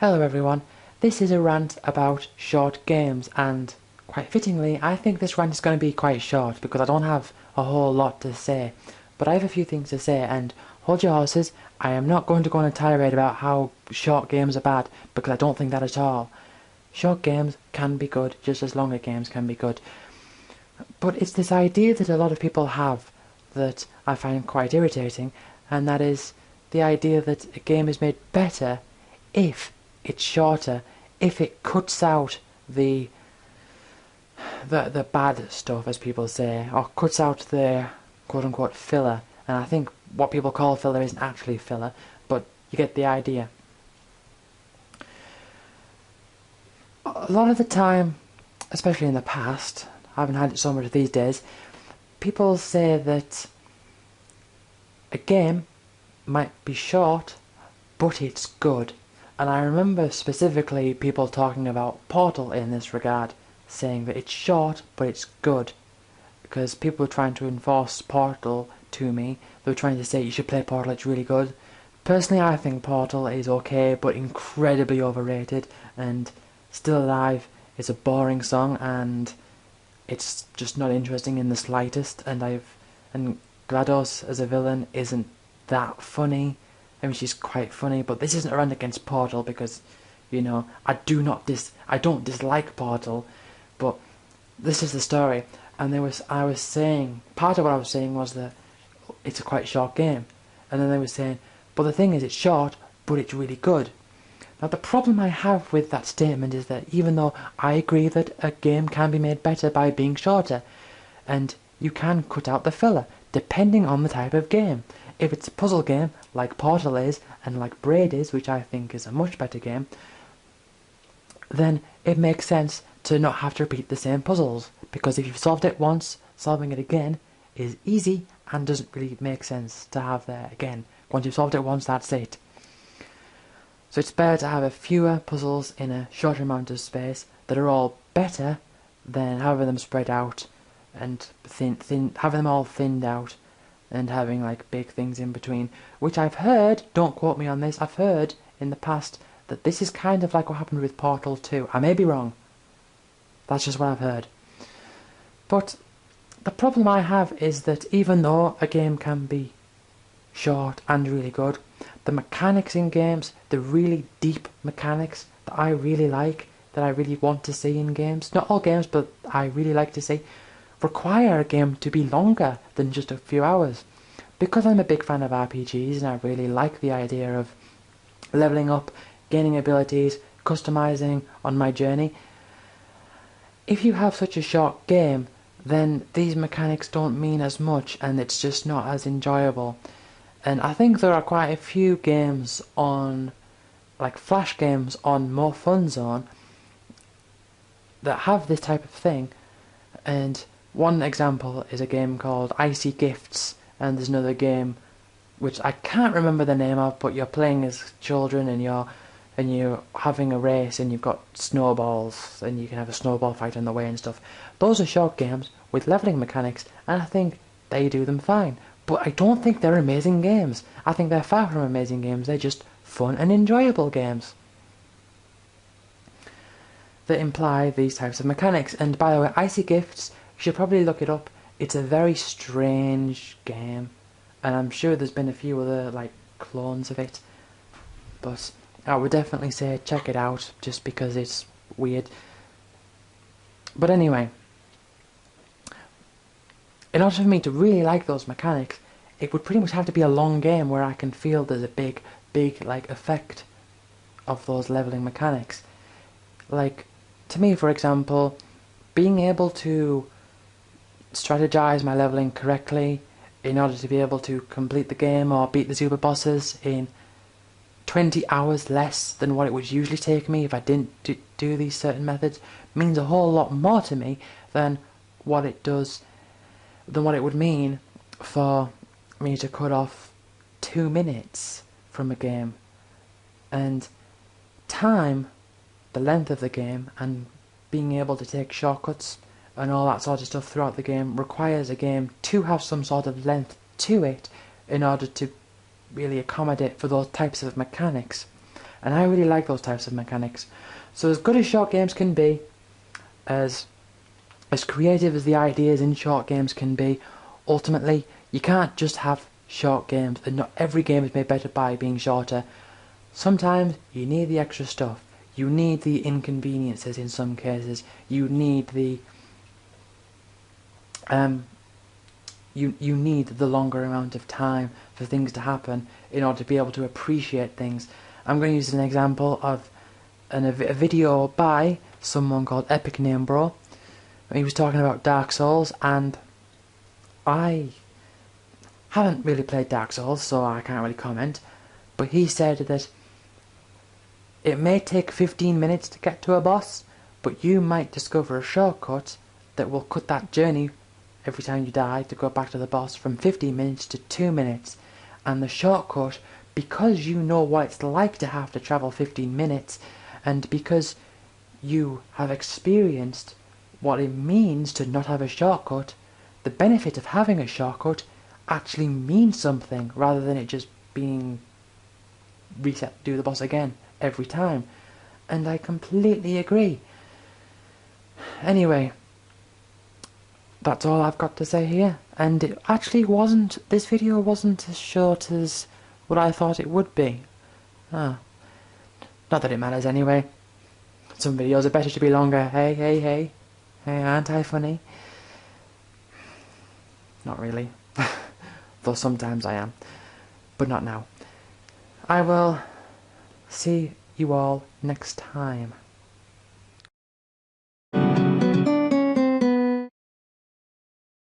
Hello everyone, this is a rant about short games, and quite fittingly I think this rant is going to be quite short because I don't have a whole lot to say, but I have a few things to say, and hold your horses, I am not going to go on a tirade about how short games are bad because I don't think that at all. Short games can be good just as longer games can be good, but it's this idea that a lot of people have that I find quite irritating, and that is the idea that a game is made better if it's shorter, if it cuts out the bad stuff, as people say, or cuts out the quote-unquote filler. And I think what people call filler isn't actually filler, but you get the idea. A lot of the time, especially in the past, I haven't had it so much these days, people say that a game might be short, but it's good. And I remember specifically people talking about Portal in this regard, saying that it's short, but it's good. Because people were trying to enforce Portal to me. They were trying to say, you should play Portal, it's really good. Personally, I think Portal is okay, but incredibly overrated. And Still Alive is a boring song, and it's just not interesting in the slightest. And GLaDOS as a villain isn't that funny. I mean, she's quite funny, but this isn't a rant against Portal because, I don't dislike Portal, but this is the story. And I was saying, part of what I was saying was that it's a quite short game, and then they were saying, but the thing is, it's short, but it's really good. Now, the problem I have with that statement is that even though I agree that a game can be made better by being shorter, and you can cut out the filler, depending on the type of game. If it's a puzzle game, like Portal is, and like Braid is, which I think is a much better game, then it makes sense to not have to repeat the same puzzles, because if you've solved it once, solving it again is easy and doesn't really make sense to have there again. Once you've solved it once, that's it. So it's better to have a fewer puzzles in a shorter amount of space that are all better than having them spread out and having them all thinned out and having like big things in between, which I've heard, don't quote me on this, I've heard in the past that this is kind of like what happened with Portal 2. I may be wrong. That's just what I've heard. But the problem I have is that even though a game can be short and really good, the mechanics in games, the really deep mechanics that I really like, that I really want to see in games, not all games, but I really like to see, require a game to be longer than just a few hours. Because I'm a big fan of RPGs and I really like the idea of leveling up, gaining abilities, customizing on my journey, if you have such a short game, then these mechanics don't mean as much and it's just not as enjoyable. And I think there are quite a few games on, like flash games on More Fun Zone, that have this type of thing. And one example is a game called Icy Gifts, and there's another game which I can't remember the name of, but you're playing as children and you're having a race and you've got snowballs and you can have a snowball fight on the way and stuff. Those are short games with leveling mechanics, and I think they do them fine. But I don't think they're amazing games. I think they're far from amazing games. They're just fun and enjoyable games that imply these types of mechanics. And by the way, Icy Gifts, you should probably look it up. It's a very strange game, and I'm sure there's been a few other like clones of it, but I would definitely say check it out just because it's weird. But anyway, in order for me to really like those mechanics, it would pretty much have to be a long game where I can feel there's a big like effect of those leveling mechanics. Like, to me, for example, being able to strategize my leveling correctly in order to be able to complete the game or beat the super bosses in 20 hours less than what it would usually take me if I didn't do these certain methods means a whole lot more to me than what it would mean for me to cut off 2 minutes from a game. And time, the length of the game, and being able to take shortcuts and all that sort of stuff throughout the game requires a game to have some sort of length to it in order to really accommodate for those types of mechanics. And I really like those types of mechanics. So as good as short games can be, as creative as the ideas in short games can be, ultimately, you can't just have short games, and not every game is made better by being shorter. Sometimes you need the extra stuff. You need the inconveniences in some cases. You need the you need the longer amount of time for things to happen in order to be able to appreciate things. I'm going to use an example of a video by someone called Epic Name Bro. He was talking about Dark Souls, and I haven't really played Dark Souls, so I can't really comment. But he said that it may take 15 minutes to get to a boss, but you might discover a shortcut that will cut that journey every time you die to go back to the boss from 15 minutes to 2 minutes. And the shortcut, because you know what it's like to have to travel 15 minutes, and because you have experienced what it means to not have a shortcut, the benefit of having a shortcut actually means something, rather than it just being reset, do the boss again every time. And I completely agree. Anyway, that's all I've got to say here. And it actually wasn't, this video wasn't as short as what I thought it would be. Not that it matters anyway. Some videos are better to be longer. Hey, hey, hey. Hey, aren't I funny? Not really. Though sometimes I am. But not now. I will see you all next time.